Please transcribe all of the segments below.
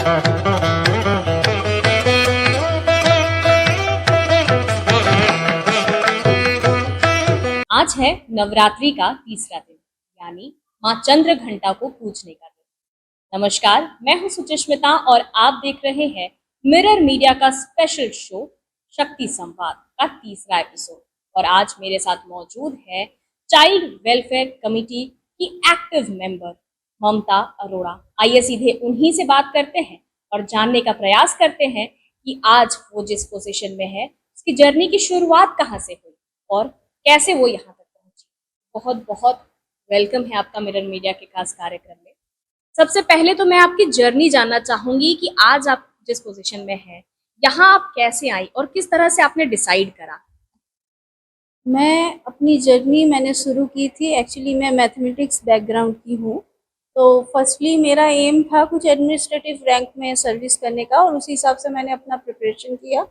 आज है नवरात्रि का तीसरा दिन, यानी माँ चंद्र घंटा को पूजने का दिन। नमस्कार, मैं हूँ सुचिस्मिता और आप देख रहे हैं मिरर मीडिया का स्पेशल शो शक्ति संवाद का तीसरा एपिसोड। और आज मेरे साथ मौजूद है चाइल्ड वेलफेयर कमेटी की एक्टिव मेंबर ममता अरोड़ा। आइए सीधे उन्हीं से बात करते हैं और जानने का प्रयास करते हैं कि आज वो जिस पोजीशन में है उसकी जर्नी की शुरुआत कहाँ से हुई और कैसे वो यहाँ तक पहुंची। बहुत बहुत वेलकम है आपका मिरर मीडिया के खास कार्यक्रम में। सबसे पहले तो मैं आपकी जर्नी जानना चाहूंगी कि आज आप जिस पोजीशन में हैं, यहाँ आप कैसे आई और किस तरह से आपने डिसाइड करा। मैं अपनी जर्नी मैंने शुरू की थी, एक्चुअली मैं मैथमेटिक्स बैकग्राउंड की हूँ। तो फर्स्टली मेरा एम था कुछ एडमिनिस्ट्रेटिव रैंक में सर्विस करने का, और उसी हिसाब से मैंने अपना प्रिपरेशन किया।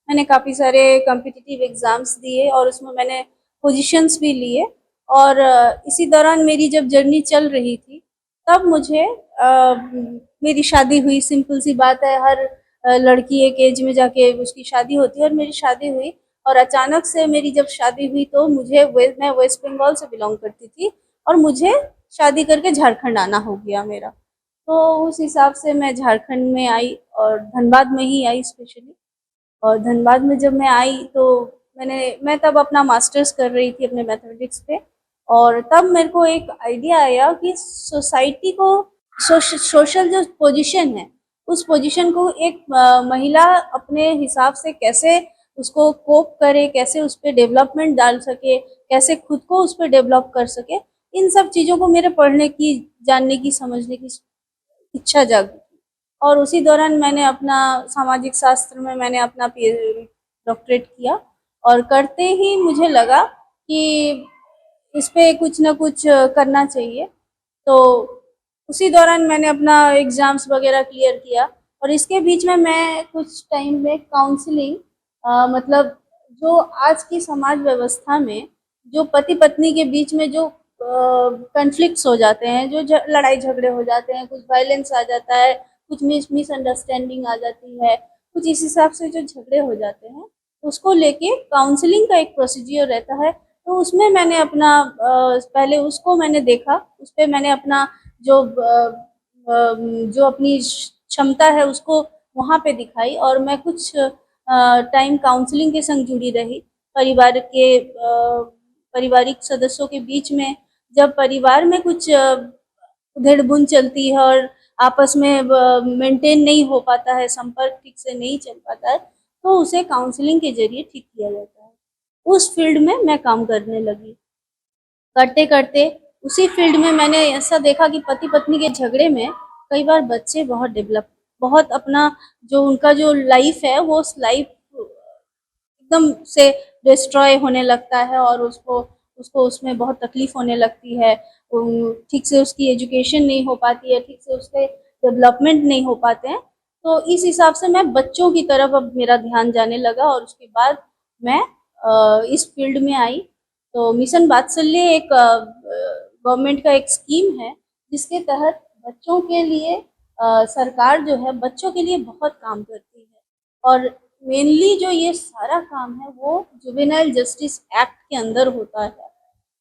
मैंने काफ़ी सारे कॉम्पिटिटिव एग्ज़ाम्स दिए और उसमें मैंने पोजीशंस भी लिए। और इसी दौरान मेरी जब जर्नी चल रही थी तब मुझे मेरी शादी हुई। सिंपल सी बात है, हर लड़की एक एज में जाके उसकी शादी होती है, और मेरी शादी हुई। और अचानक से मेरी जब शादी हुई तो मैं वेस्ट बंगाल से बिलोंग करती थी, और मुझे शादी करके झारखंड आना हो गया मेरा। तो उस हिसाब से मैं झारखंड में आई, और धनबाद में ही आई स्पेशली। और धनबाद में जब मैं आई तो मैं तब अपना मास्टर्स कर रही थी अपने मैथमेटिक्स पे। और तब मेरे को एक आइडिया आया कि सोसाइटी को सोशल जो पोजीशन है, उस पोजीशन को एक महिला अपने हिसाब से कैसे उसको कोप करे, कैसे उस पर डेवलपमेंट डाल सके, कैसे खुद को उस पर डेवलप कर सके। इन सब चीज़ों को मेरे पढ़ने की, जानने की, समझने की इच्छा जागी। और उसी दौरान मैंने अपना सामाजिक शास्त्र में मैंने अपना डॉक्टरेट किया। और करते ही मुझे लगा कि इस पे कुछ ना कुछ करना चाहिए। तो उसी दौरान मैंने अपना एग्ज़ाम्स वगैरह क्लियर किया। और इसके बीच में मैं कुछ टाइम में काउंसलिंग, मतलब जो आज की समाज व्यवस्था में जो पति पत्नी के बीच में जो कॉन्फ्लिक्ट्स हो जाते हैं, जो लड़ाई झगड़े हो जाते हैं, कुछ वायलेंस आ जाता है, कुछ मिसअंडरस्टैंडिंग आ जाती है, कुछ इस हिसाब से जो झगड़े हो जाते हैं, उसको लेके काउंसलिंग का एक प्रोसीजर रहता है। तो उसमें मैंने अपना पहले उसको मैंने देखा, उस पर मैंने अपना जो जो अपनी क्षमता है उसको वहाँ पे दिखाई। और मैं कुछ टाइम काउंसलिंग के संग जुड़ी रही। पारिवारिक सदस्यों के बीच में जब परिवार में कुछ उधेड़-बुन चलती है और आपस में मेंटेन नहीं हो पाता है, संपर्क ठीक से नहीं चल पाता है, तो उसे काउंसलिंग के ज़रिए ठीक किया जाता है। उस फील्ड में मैं काम करने लगी। करते-करते उसी फील्ड में मैंने ऐसा देखा कि पति-पत्नी के झगड़े में कई बार बच्चे बहुत अपना जो उनका जो लाइफ़ है, वो उस लाइफ़ एकदम से डिस्ट्रॉय होने लगता है, और उसको उसको उसमें बहुत तकलीफ होने लगती है। ठीक से उसकी एजुकेशन नहीं हो पाती है, ठीक से उसके डेवलपमेंट नहीं हो पाते हैं। तो इस हिसाब से मैं बच्चों की तरफ अब मेरा ध्यान जाने लगा, और उसके बाद मैं इस फील्ड में आई। तो मिशन वात्सल्य एक गवर्नमेंट का एक स्कीम है, जिसके तहत बच्चों के लिए सरकार जो है बच्चों के लिए बहुत काम करती है। और मेनली जो ये सारा काम है वो जुवेनाइल जस्टिस एक्ट के अंदर होता है।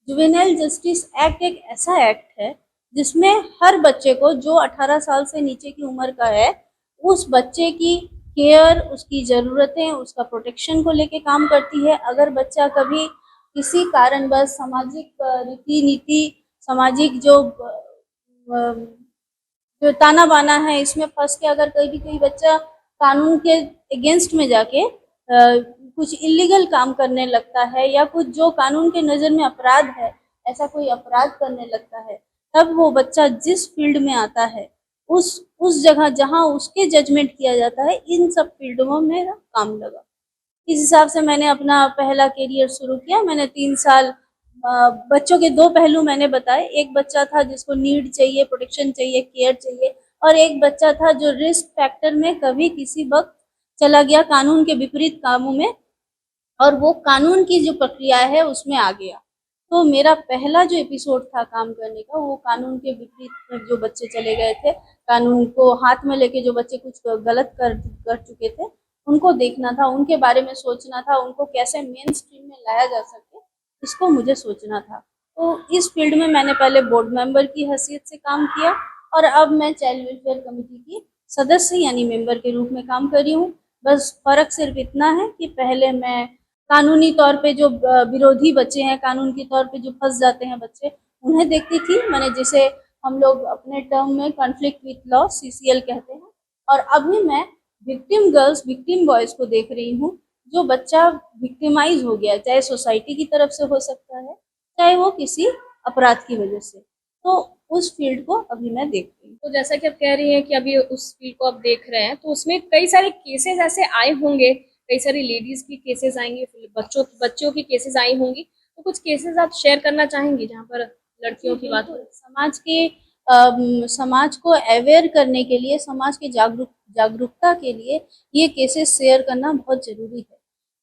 जुवेनाइल जस्टिस एक्ट एक ऐसा एक्ट है जिसमें हर बच्चे को जो 18 साल से नीचे की उम्र का है, उस बच्चे की केयर, उसकी ज़रूरतें, उसका प्रोटेक्शन को लेके काम करती है। अगर बच्चा कभी किसी कारणवश सामाजिक रीति-नीति, सामाजिक जो ताना-बाना है, इसमें फँस के अगर कभी कोई बच्चा कानून के अगेंस्ट में जाके कुछ इल्लीगल काम करने लगता है, या कुछ जो कानून के नज़र में अपराध है, ऐसा कोई अपराध करने लगता है, तब वो बच्चा जिस फील्ड में आता है, उस जगह जहाँ उसके जजमेंट किया जाता है, इन सब फील्डों में मेरा काम लगा। इस हिसाब से मैंने अपना पहला करियर शुरू किया। मैंने 3 साल बच्चों के 2 पहलू मैंने बताए। एक बच्चा था जिसको नीड चाहिए, प्रोटेक्शन चाहिए, केयर चाहिए, और एक बच्चा था जो रिस्क फैक्टर में कभी किसी वक़्त चला गया कानून के विपरीत कामों में, और वो कानून की जो प्रक्रिया है उसमें आ गया। तो मेरा पहला जो एपिसोड था काम करने का, वो कानून के विपरीत में जो बच्चे चले गए थे, कानून को हाथ में लेके जो बच्चे कुछ गलत कर चुके थे उनको देखना था, उनके बारे में सोचना था, उनको कैसे मेन स्ट्रीम में लाया जा सके इसको मुझे सोचना था। तो इस फील्ड में मैंने पहले बोर्ड मेंबर की हैसियत से काम किया और अब मैं चाइल्ड वेलफेयर कमेटी की सदस्य यानी मेंबर के रूप में काम कर रही हूँ। बस फ़र्क सिर्फ इतना है कि पहले मैं कानूनी तौर पे जो विरोधी बच्चे हैं, कानून के तौर पे जो फंस जाते हैं बच्चे, उन्हें देखती थी मैंने, जिसे हम लोग अपने टर्म में कॉन्फ्लिक्ट विथ लॉ CCL कहते हैं। और अभी मैं विक्टिम गर्ल्स, विक्टिम बॉयज़ को देख रही हूँ जो बच्चा विक्टिमाइज हो गया, चाहे सोसाइटी की तरफ से हो सकता है, चाहे वो किसी अपराध की वजह से। तो उस फील्ड को अभी मैं देख रही हूँ। तो जैसा कि आप कह रही हैं कि अभी उस फील्ड को आप देख रहे हैं, तो उसमें कई सारे केसेस ऐसे आए होंगे, कई सारी लेडीज की केसेस आएंगे, बच्चों की केसेस आई होंगी। तो कुछ केसेस आप शेयर करना चाहेंगी जहाँ पर लड़कियों की बात हो? समाज को अवेयर करने के लिए, समाज की जागरूकता के लिए ये केसेस शेयर करना बहुत ज़रूरी है,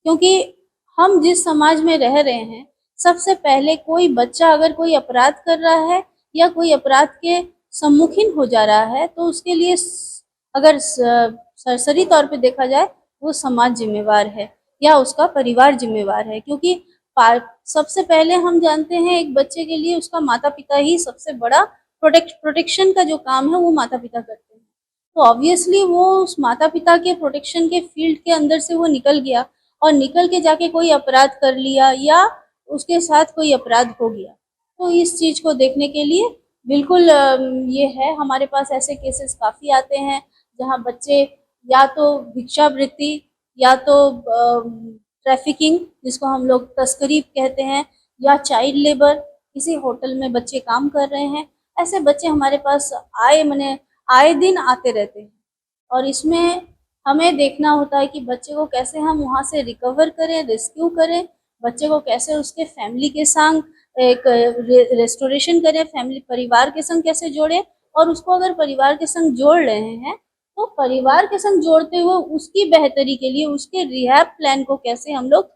क्योंकि हम जिस समाज में रह रहे हैं, सबसे पहले कोई बच्चा अगर कोई अपराध कर रहा है या कोई अपराध के सम्मुखीन हो जा रहा है, तो उसके लिए अगर सरसरी तौर पे देखा जाए, वो समाज जिम्मेवार है या उसका परिवार जिम्मेवार है, क्योंकि सबसे पहले हम जानते हैं एक बच्चे के लिए उसका माता पिता ही सबसे बड़ा प्रोटेक्शन का जो काम है वो माता पिता करते हैं। तो ऑब्वियसली वो उस माता पिता के प्रोटेक्शन के फील्ड के अंदर से वो निकल गया और निकल के जाके कोई अपराध कर लिया या उसके साथ कोई अपराध हो गया। तो इस चीज़ को देखने के लिए बिल्कुल ये है, हमारे पास ऐसे केसेस काफ़ी आते हैं जहाँ बच्चे या तो भिक्षावृत्ति या तो ट्रैफिकिंग, जिसको हम लोग तस्करी कहते हैं, या चाइल्ड लेबर, किसी होटल में बच्चे काम कर रहे हैं। ऐसे बच्चे हमारे पास आए दिन आते रहते हैं और इसमें हमें देखना होता है कि बच्चे को कैसे हम वहाँ से रिकवर करें, रेस्क्यू करें, बच्चे को कैसे उसके फैमिली के संग एक रेस्टोरेशन करें, फैमिली परिवार के संग कैसे जोड़ें, और उसको अगर परिवार के संग जोड़ रहे हैं तो परिवार के संग जोड़ते हुए उसकी बेहतरी के लिए उसके रिहैब प्लान को कैसे हम लोग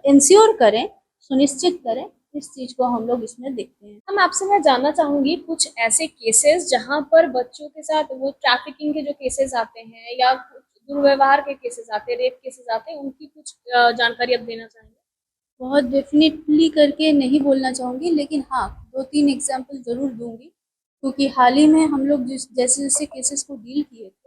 इंश्योर करें, सुनिश्चित करें, इस चीज़ को हम लोग इसमें देखते हैं। हम आपसे मैं जानना चाहूंगी कुछ ऐसे केसेस जहां पर बच्चों के साथ वो ट्रैफिकिंग के जो केसेस आते हैं या दुर्व्यवहार के केसेस आते हैं, रेप केसेस आते हैं, उनकी कुछ जानकारी आप देना चाहेंगे? बहुत डेफिनेटली करके नहीं बोलना चाहूँगी, लेकिन हाँ 2-3 एग्जांपल ज़रूर दूँगी, क्योंकि हाल ही में हम लोग जैसे केसेस को डील किए थे,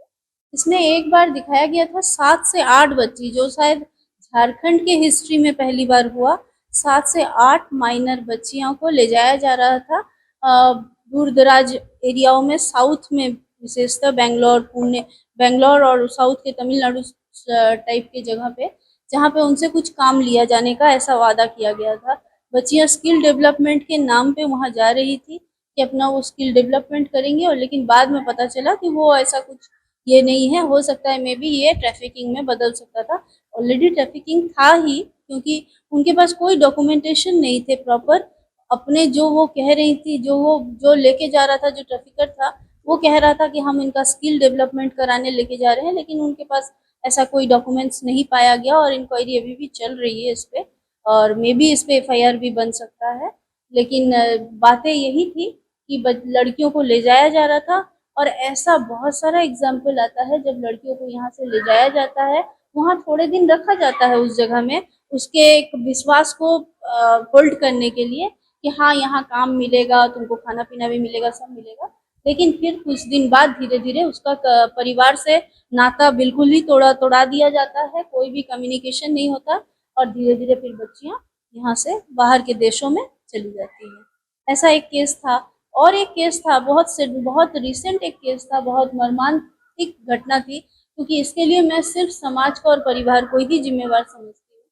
इसमें एक बार दिखाया गया था 7 से 8 बच्ची, जो शायद झारखंड के हिस्ट्री में पहली बार हुआ। 7 से 8 माइनर बच्चियों को ले जाया जा रहा था दूर दराज एरियाओं में, साउथ में विशेषतः बेंगलोर और साउथ के तमिलनाडु टाइप के जगह पे, जहाँ पे उनसे कुछ काम लिया जाने का ऐसा वादा किया गया था। बच्चियाँ स्किल डेवलपमेंट के नाम पे वहाँ जा रही थी कि अपना वो स्किल डेवलपमेंट करेंगी, और लेकिन बाद में पता चला कि वो ऐसा कुछ ये नहीं है, हो सकता है मे बी ये ट्रैफिकिंग में बदल सकता था। ऑलरेडी ट्रैफिकिंग था ही, क्योंकि उनके पास कोई डॉक्यूमेंटेशन नहीं थे प्रॉपर। अपने जो वो कह रही थी, जो लेके जा रहा था, जो ट्रैफिकर था, वो कह रहा था कि हम इनका स्किल डेवलपमेंट कराने लेके जा रहे हैं, लेकिन उनके पास ऐसा कोई डॉक्यूमेंट्स नहीं पाया गया और इंक्वायरी अभी भी चल रही है इस पे, और मे बी इस पे FIR भी बन सकता है। लेकिन बातें यही थी कि लड़कियों को ले जाया जा रहा था, और ऐसा बहुत सारा एग्जाम्पल आता है जब लड़कियों को यहाँ से ले जाया जाता है, वहाँ थोड़े दिन रखा जाता है उस जगह में, उसके एक विश्वास को होल्ड करने के लिए कि हाँ यहाँ काम मिलेगा, तुमको खाना पीना भी मिलेगा, सब मिलेगा। लेकिन फिर कुछ दिन बाद धीरे धीरे उसका परिवार से नाता बिल्कुल ही तोड़ा दिया जाता है, कोई भी कम्युनिकेशन नहीं होता, और धीरे धीरे फिर बच्चियाँ यहाँ से बाहर के देशों में चली जाती हैं। ऐसा एक केस था। और एक केस था, बहुत रिसेंट एक केस था, बहुत मर्मांतिक घटना थी, क्योंकि इसके लिए मैं सिर्फ समाज को और परिवार को ही जिम्मेवार समझती हूँ।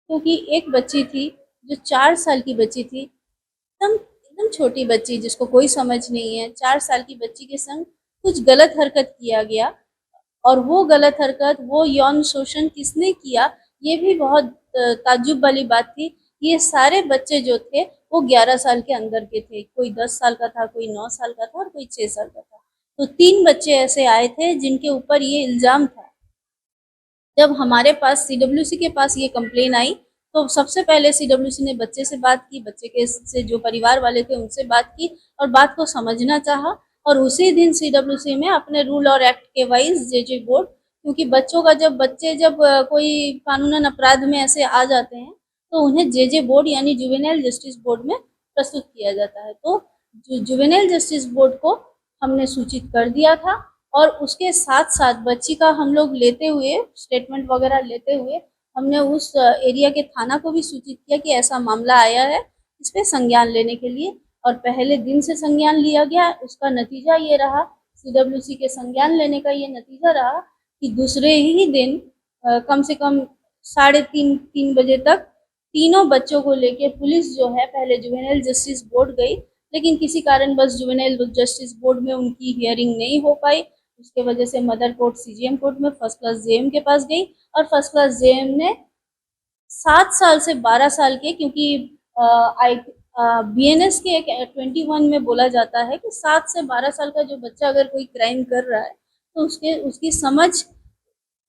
क्योंकि एक बच्ची थी जो 4 साल की बच्ची थी, एकदम एकदम छोटी बच्ची जिसको कोई समझ नहीं है, 4 साल की बच्ची के संग कुछ गलत हरकत किया गया, और वो गलत हरकत, वो यौन शोषण किसने किया, ये भी बहुत ताज्जुब वाली बात थी। ये सारे बच्चे जो थे वो 11 साल के अंदर के थे, कोई 10 साल का था, कोई 9 साल का था और कोई 6 साल का था। तो 3 बच्चे ऐसे आए थे जिनके ऊपर ये इल्ज़ाम था। जब हमारे पास CWC के पास ये कंप्लेन आई, तो सबसे पहले CWC ने बच्चे से बात की, बच्चे के से जो परिवार वाले थे उनसे बात की और बात को समझना चाहा। और उसी दिन सीडब्ल्यूसी में अपने रूल और एक्ट के वाइज जेजे बोर्ड, क्योंकि बच्चों का जब कोई कानूनन अपराध में ऐसे आ जाते हैं तो उन्हें जेजे बोर्ड यानी जुवेनाइल जस्टिस बोर्ड में प्रस्तुत किया जाता है। तो जुवेनाइल जस्टिस बोर्ड को हमने सूचित कर दिया था और उसके साथ साथ बच्ची का हम लोग लेते हुए स्टेटमेंट वगैरह लेते हुए हमने उस एरिया के थाना को भी सूचित किया कि ऐसा मामला आया है, इस पे संज्ञान लेने के लिए। और पहले दिन से संज्ञान लिया गया, उसका नतीजा ये रहा, सीडब्ल्यूसी के संज्ञान लेने का ये नतीजा रहा कि दूसरे ही दिन कम से कम 3:30 बजे तक तीनों बच्चों को लेके पुलिस जो है पहले जुवेनाइल जस्टिस बोर्ड गई, लेकिन किसी कारणवश जुवेनाइल जस्टिस बोर्ड में उनकी हियरिंग नहीं हो पाई। उसके वजह से मदर कोर्ट सीजीएम कोर्ट में फर्स्ट क्लास जेएम के पास गई और फर्स्ट क्लास जेएम ने 7 साल से 12 साल के, क्योंकि आई बीएनएस के एक 21 में बोला जाता है कि 7 से 12 साल का जो बच्चा अगर कोई क्राइम कर रहा है तो उसकी समझ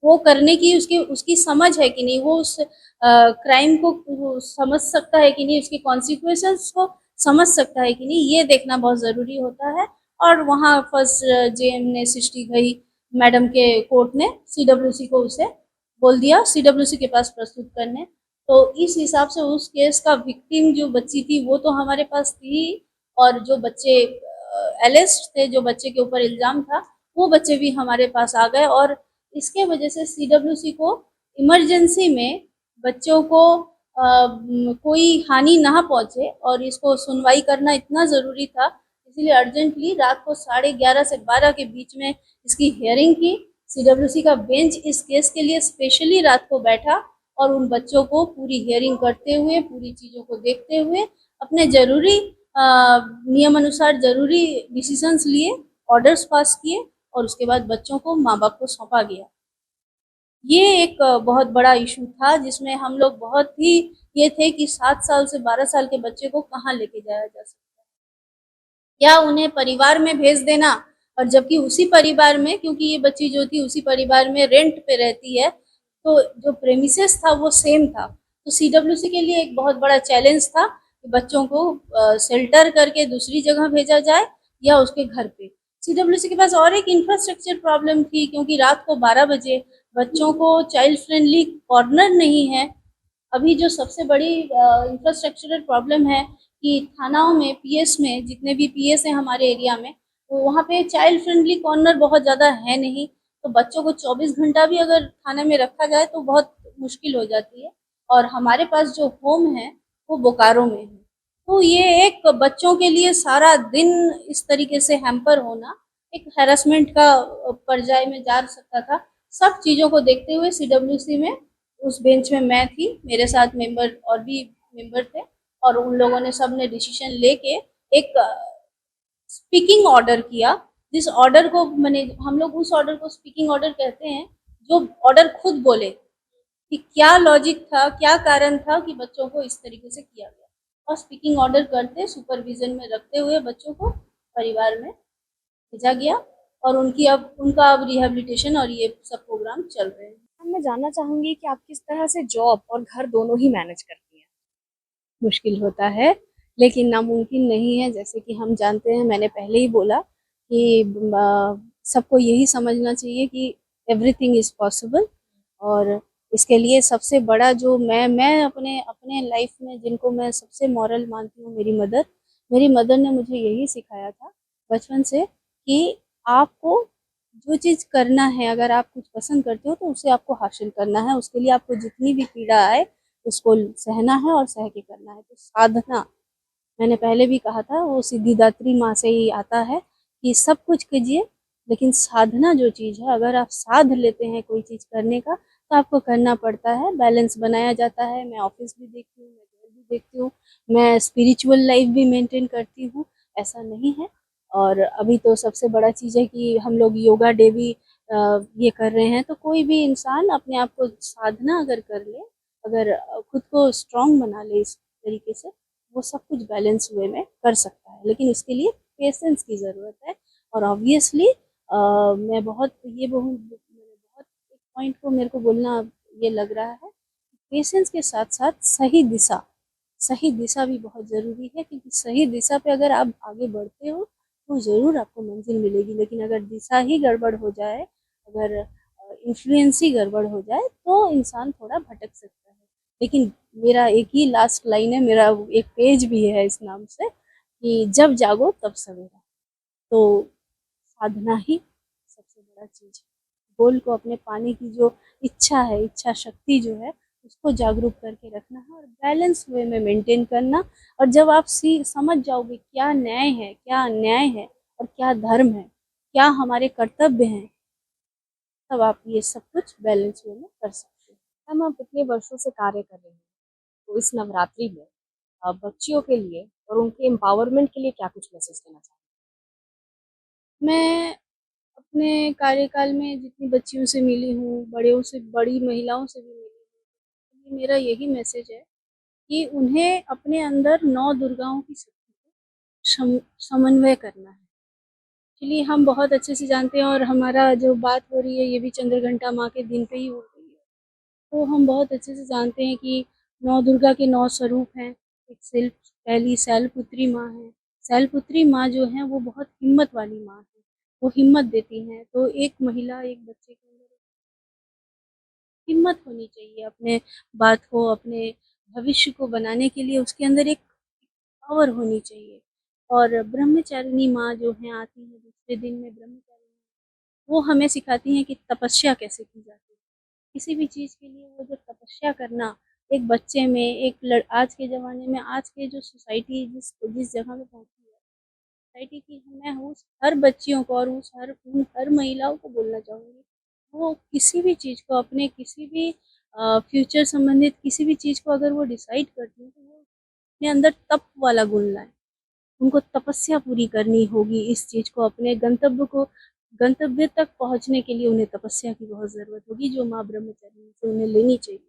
वो करने की उसकी समझ है कि नहीं, वो उस क्राइम को वो समझ सकता है कि नहीं, उसके कॉन्सिक्वेंसेस को समझ सकता है कि नहीं, ये देखना बहुत ज़रूरी होता है। और वहाँ फर्स्ट जेएम ने सृष्टि घई मैडम के कोर्ट ने सीडब्ल्यूसी को उसे बोल दिया सीडब्ल्यूसी के पास प्रस्तुत करने। तो इस हिसाब से उस केस का विक्टिम जो बच्ची थी वो तो हमारे पास थी, और जो बच्चे एलिस्ट थे, जो बच्चे के ऊपर इल्ज़ाम था, वो बच्चे भी हमारे पास आ गए। और इसके वजह से सीडब्ल्यूसी को इमरजेंसी में बच्चों को कोई हानि ना पहुंचे और इसको सुनवाई करना इतना ज़रूरी था, इसीलिए अर्जेंटली रात को 11:30 से 12 के बीच में इसकी हियरिंग की। सीडब्ल्यूसी का बेंच इस केस के लिए स्पेशली रात को बैठा और उन बच्चों को पूरी हियरिंग करते हुए, पूरी चीज़ों को देखते हुए अपने ज़रूरी नियम अनुसार ज़रूरी डिसीजंस लिए, ऑर्डर्स पास किए और उसके बाद बच्चों को माँ बाप को सौंपा गया। ये एक बहुत बड़ा इशू था जिसमें हम लोग बहुत ही ये थे कि 7 साल से 12 साल के बच्चे को कहाँ लेके जाया जा सकता है, या उन्हें परिवार में भेज देना। और जबकि उसी परिवार में, क्योंकि ये बच्ची जो थी उसी परिवार में रेंट पे रहती है, तो जो प्रेमिसेस था वो सेम था। तो सीडब्ल्यूसी के लिए एक बहुत बड़ा चैलेंज था कि बच्चों को शेल्टर करके दूसरी जगह भेजा जाए या उसके घर पे। सीडब्ल्यूसी के पास और एक इंफ्रास्ट्रक्चर प्रॉब्लम थी, क्योंकि रात को 12 बजे बच्चों को चाइल्ड फ्रेंडली कॉर्नर नहीं है। अभी जो सबसे बड़ी इंफ्रास्ट्रक्चरल प्रॉब्लम है कि थानाओं में, पीएस में, जितने भी पीएस हैं हमारे एरिया में, तो वहाँ पे चाइल्ड फ्रेंडली कॉर्नर बहुत ज़्यादा है नहीं। तो बच्चों को 24 घंटा भी अगर थाने में रखा जाए तो बहुत मुश्किल हो जाती है। और हमारे पास जो होम है वो बोकारो में है। तो ये एक बच्चों के लिए सारा दिन इस तरीके से हैम्पर होना एक हैरेसमेंट का पर्याय में जा सकता था। सब चीज़ों को देखते हुए सीडब्ल्यूसी में उस बेंच में मैं थी, मेरे साथ मेंबर और भी मेंबर थे, और उन लोगों ने सब ने डिसीजन लेके एक स्पीकिंग ऑर्डर किया। जिस ऑर्डर को मैंने, हम लोग उस ऑर्डर को स्पीकिंग ऑर्डर कहते हैं, जो ऑर्डर खुद बोले कि क्या लॉजिक था, क्या कारण था कि बच्चों को इस तरीके से किया गया। और स्पीकिंग ऑर्डर करते सुपरविजन में रखते हुए बच्चों को परिवार में भेजा गया और उनका अब रिहेबिलिटेशन और ये सब प्रोग्राम चल रहे हैं। अब मैं जानना चाहूंगी कि आप किस तरह से जॉब और घर दोनों ही मैनेज करती हैं। मुश्किल होता है लेकिन नामुमकिन नहीं है। जैसे कि हम जानते हैं, मैंने पहले ही बोला कि सबको यही समझना चाहिए कि एवरीथिंग इज़ पॉसिबल। और इसके लिए सबसे बड़ा जो मैं अपने अपने लाइफ में जिनको मैं सबसे मॉरल मानती हूँ, मेरी मदर ने मुझे यही सिखाया था बचपन से कि आपको जो चीज़ करना है, अगर आप कुछ पसंद करते हो तो उसे आपको हासिल करना है। उसके लिए आपको जितनी भी पीड़ा आए उसको सहना है और सह के करना है। तो साधना, मैंने पहले भी कहा था, वो सिद्धिदात्री माँ से ही आता है कि सब कुछ कीजिए, लेकिन साधना जो चीज़ है, अगर आप साध लेते हैं कोई चीज़ करने का तो आपको करना पड़ता है, बैलेंस बनाया जाता है। मैं ऑफिस भी देखती हूँ, मैं घर भी देखती हूँ, मैं स्पिरिचुअल लाइफ भी मेंटेन करती हूँ, ऐसा नहीं है। और अभी तो सबसे बड़ा चीज़ है कि हम लोग योगा डे भी ये कर रहे हैं। तो कोई भी इंसान अपने आप को साधना अगर कर ले, अगर खुद को स्ट्रॉन्ग बना ले इस तरीके से, वो सब कुछ बैलेंस वे में कर सकता है। लेकिन इसके लिए पेशेंस की ज़रूरत है। और ऑब्वियसली मैं बहुत ये बहुत मैंने बहुत एक पॉइंट को मेरे को बोलना ये लग रहा है, पेशेंस के साथ साथ सही दिशा भी बहुत ज़रूरी है, क्योंकि सही दिशा पे अगर आप आगे बढ़ते हो तो ज़रूर आपको मंजिल मिलेगी। लेकिन अगर दिशा ही गड़बड़ हो जाए, अगर इन्फ्लुएंस ही गड़बड़ हो जाए, तो इंसान थोड़ा भटक सकता है। लेकिन मेरा एक ही लास्ट लाइन है, मेरा एक पेज भी है इस नाम से, कि जब जागो तब सवेरा। तो साधना ही सबसे बड़ा चीज़ है। गोल को अपने पाने की जो इच्छा है, इच्छा शक्ति जो है, उसको जागरूक करके रखना है और बैलेंस वे में मेंटेन करना। और जब आप समझ जाओगे क्या न्याय है, क्या अन्याय है और क्या धर्म है, क्या हमारे कर्तव्य हैं, तब आप ये सब कुछ बैलेंस वे में कर सकते हैं। मैम, आप इतने वर्षों से कार्य कर रहे हैं, तो इस नवरात्रि में बच्चियों के लिए और उनके एम्पावरमेंट के लिए क्या कुछ मैसेज देना चाहेंगे? मैं अपने कार्यकाल में जितनी बच्चियों से मिली हूँ, बड़ों से, बड़ी महिलाओं से भी मिली हूँ, मेरा यही मैसेज है कि उन्हें अपने अंदर 9 दुर्गाओं की शक्ति को समन्वय करना है। चलिए, हम बहुत अच्छे से जानते हैं और हमारा जो बात हो रही है ये भी चंद्रघंटा माँ के दिन पे ही हो रही है। तो हम बहुत अच्छे से जानते हैं कि 9 दुर्गा के 9 स्वरूप हैं। एक पहली शैलपुत्री माँ है। शैलपुत्री माँ जो है वो बहुत हिम्मत वाली माँ है। वो हिम्मत देती हैं। तो एक महिला, एक बच्चे के अंदर हिम्मत होनी चाहिए अपने बात को, अपने भविष्य को बनाने के लिए उसके अंदर एक पावर होनी चाहिए। और ब्रह्मचारिणी माँ जो हैं आती हैं दूसरे दिन में, ब्रह्मचारिणी वो हमें सिखाती हैं कि तपस्या कैसे की जाती है। किसी भी चीज़ के लिए वो जो तपस्या करना एक बच्चे में, आज के ज़माने में, आज के जो सोसाइटी जिस जिस जगह पे पहुँची है, सोसाइटी की, मैं उस हर बच्चियों को और उन हर महिलाओं को बोलना चाहूँगी, वो किसी भी चीज़ को, अपने किसी भी फ्यूचर संबंधित किसी भी चीज़ को अगर वो डिसाइड करती हैं, तो वो अपने अंदर तप वाला गुण लाएँ। उनको तपस्या पूरी करनी होगी इस चीज़ को, अपने गंतव्य तक पहुँचने के लिए उन्हें तपस्या की बहुत ज़रूरत होगी, जो माँ ब्रह्मचारिणी से उन्हें लेनी चाहिए।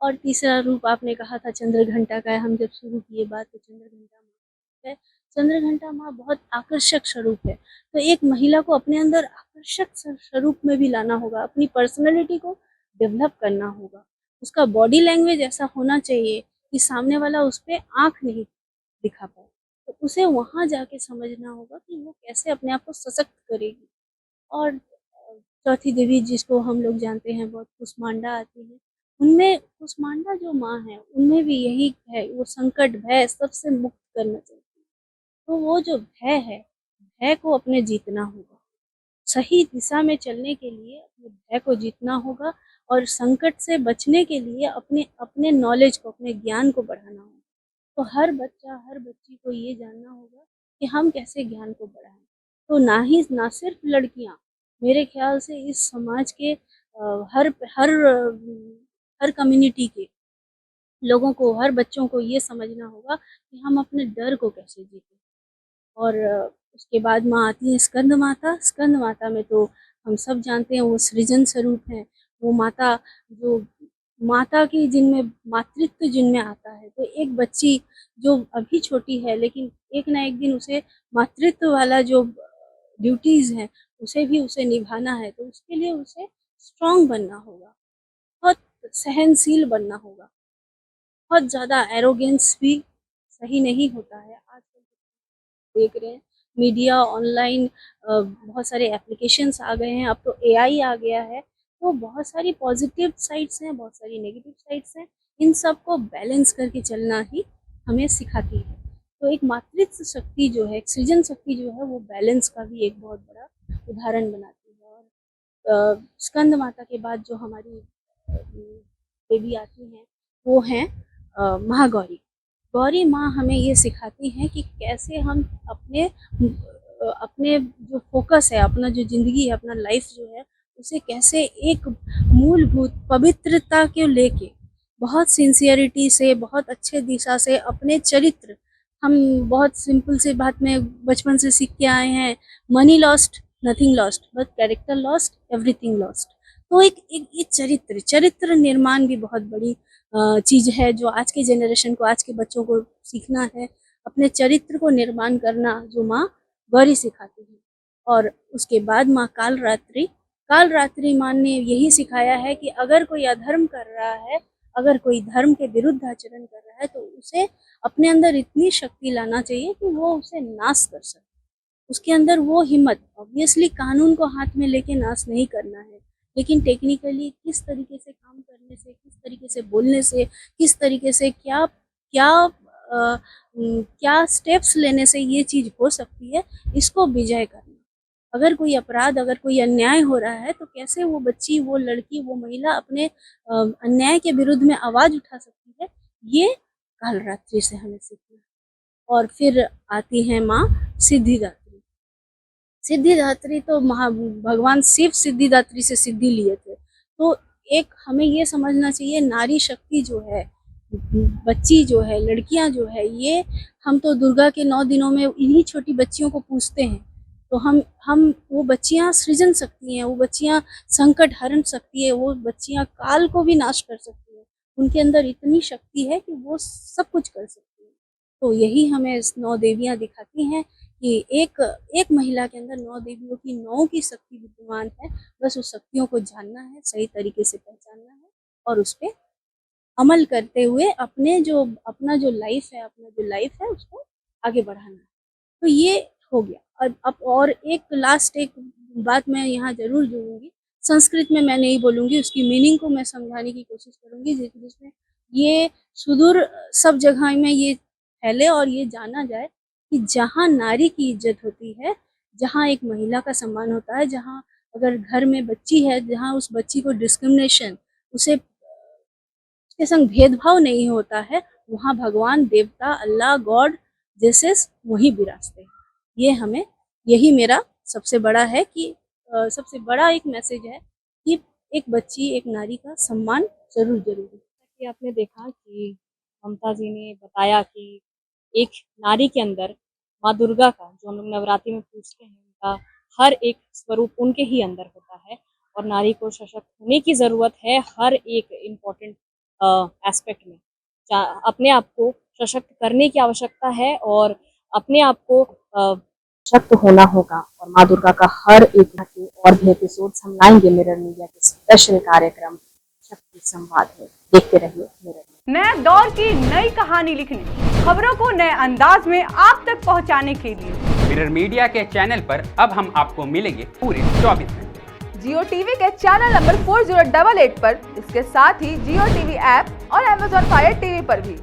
और तीसरा रूप आपने कहा था चंद्रघंटा का है, हम जब शुरू किए बात तो चंद्रघंटा माँ है। चंद्रघंटा माँ बहुत आकर्षक स्वरूप है। तो एक महिला को अपने अंदर आकर्षक स्वरूप में भी लाना होगा, अपनी पर्सनैलिटी को डेवलप करना होगा। उसका बॉडी लैंग्वेज ऐसा होना चाहिए कि सामने वाला उस पे आँख नहीं दिखा पाए। तो उसे वहाँ जाके समझना होगा कि वो कैसे अपने आप को सशक्त करेगी। और चौथी देवी जिसको हम लोग जानते हैं बहुत, कुष्मांडा आती है। उनमें कुष्मांडा जो माँ है, उनमें भी यही है, वो संकट, भय सबसे मुक्त करना चाहती है। तो वो जो भय है, भय को अपने जीतना होगा। सही दिशा में चलने के लिए अपने भय को जीतना होगा और संकट से बचने के लिए अपने अपने नॉलेज को, अपने ज्ञान को बढ़ाना होगा। तो हर बच्चा, हर बच्ची को ये जानना होगा कि हम कैसे ज्ञान को बढ़ाएँ। तो ना सिर्फ लड़कियाँ, मेरे ख़्याल से इस समाज के हर हर हर कम्युनिटी के लोगों को, हर बच्चों को ये समझना होगा कि हम अपने डर को कैसे जीतें। और उसके बाद माँ आती है स्कंद माता। स्कंद माता में तो हम सब जानते हैं वो सृजन स्वरूप हैं। वो माता जो माता की जिनमें मातृत्व जिनमें आता है, तो एक बच्ची जो अभी छोटी है लेकिन एक ना एक दिन उसे मातृत्व वाला जो ड्यूटीज़ हैं, उसे निभाना है, तो उसके लिए उसे स्ट्रॉन्ग बनना होगा, बहुत सहनशील बनना होगा। बहुत ज़्यादा एरोगेंस भी सही नहीं होता है। आजकल देख रहे हैं मीडिया, ऑनलाइन बहुत सारे एप्लीकेशंस आ गए हैं, अब तो एआई आ गया है। तो बहुत सारी पॉजिटिव साइड्स हैं, बहुत सारी नेगेटिव साइड्स हैं। इन सब को बैलेंस करके चलना ही हमें सिखाती है। तो एक मातृत्व शक्ति जो है, एक सृजन शक्ति जो है, वो बैलेंस का भी एक बहुत बड़ा उदाहरण बनाती है। और स्कंद माता के बाद जो हमारी देवी आती हैं, वो हैं महागौरी। गौरी माँ हमें ये सिखाती हैं कि कैसे हम अपने जो फ़ोकस है, अपना जो ज़िंदगी है, अपना लाइफ़ जो है, उसे कैसे एक मूलभूत पवित्रता को लेके बहुत सिंसियरिटी से, बहुत अच्छे दिशा से अपने चरित्र, हम बहुत सिंपल सी बात में बचपन से सीख के आए हैं, money lost nothing lost, but character lost everything lost. तो एक एक ये चरित्र निर्माण भी बहुत बड़ी चीज़ है जो आज के जनरेशन को, आज के बच्चों को सीखना है। अपने चरित्र को निर्माण करना जो माँ गौरी सिखाती है। और उसके बाद माँ कालरात्रि माँ ने यही सिखाया है कि अगर कोई अधर्म कर रहा है, अगर कोई धर्म के विरुद्ध आचरण कर रहा है, तो उसे अपने अंदर इतनी शक्ति लाना चाहिए कि वो उसे नाश कर सके, उसके अंदर वो हिम्मत, ऑब्वियसली कानून को हाथ में लेके नाश नहीं करना है, लेकिन टेक्निकली किस तरीके से काम करने से, किस तरीके से बोलने से, किस तरीके से क्या क्या क्या स्टेप्स लेने से ये चीज़ हो सकती है, इसको विजय करना। अगर कोई अपराध, अगर कोई अन्याय हो रहा है तो कैसे वो बच्ची, वो लड़की, वो महिला अपने अन्याय के विरुद्ध में आवाज़ उठा सकती है, ये कालरात्रि से हमें सीखना है। और फिर आती है माँ सिद्धिदात्री। सिद्धिदात्री तो भगवान शिव सिद्धिदात्री से सिद्धि लिए थे। तो एक हमें ये समझना चाहिए, नारी शक्ति जो है, बच्ची जो है, लड़कियां जो है, ये हम तो दुर्गा के 9 दिनों में इन्हीं छोटी बच्चियों को पूजते हैं। तो हम वो बच्चियां सृजन सकती हैं, वो बच्चियां संकट हरण सकती है, वो बच्चियां काल को भी नाश कर सकती है। उनके अंदर इतनी शक्ति है कि वो सब कुछ कर सकती है। तो यही हमें 9 देवियां दिखाती हैं कि एक महिला के अंदर 9 देवियों की 9 की शक्ति विद्यमान है। बस उस शक्तियों को जानना है, सही तरीके से पहचानना है और उस पे अमल करते हुए अपना जो लाइफ है उसको आगे बढ़ाना है। तो ये हो गया। अब और एक लास्ट एक बात मैं यहाँ ज़रूर जोड़ूँगी। संस्कृत में मैं नहीं बोलूँगी, उसकी मीनिंग को मैं समझाने की कोशिश करूँगी, जिसमें ये सुदूर सब जगह में ये फैले और ये जाना जाए कि जहाँ नारी की इज्जत होती है, जहाँ एक महिला का सम्मान होता है, जहाँ अगर घर में बच्ची है, जहाँ उस बच्ची को डिस्क्रिमिनेशन, उसके संग भेदभाव नहीं होता है, वहाँ भगवान, देवता, अल्लाह, गॉड जैसे वहीं विराजते हैं। यही मेरा सबसे बड़ा है कि सबसे बड़ा एक मैसेज है कि एक बच्ची, एक नारी का सम्मान जरूर जरूरी है। कि आपने देखा कि ममता जी ने बताया कि एक नारी के अंदर माँ दुर्गा का, जो हम लोग नवरात्रि में पूजते हैं, उनका हर एक स्वरूप उनके ही अंदर होता है और नारी को सशक्त होने की ज़रूरत है हर एक इम्पोर्टेंट एस्पेक्ट में। अपने आप को सशक्त करने की आवश्यकता है और अपने आप को सशक्त होना होगा। और माँ दुर्गा का हर एक और भी एपिसोड्स हम लाएंगे मिरर मीडिया के स्पेशल कार्यक्रम शक्ति संवाद में। देखते रहिए मिरर। नए दौर की नई कहानी लिखने, खबरों को नए अंदाज में आप तक पहुंचाने के लिए मिरर मीडिया के चैनल पर अब हम आपको मिलेंगे पूरे 24 घंटे। जियो टीवी के चैनल नंबर 4088 पर, इसके साथ ही जियो टीवी ऐप और Amazon Fire TV पर भी।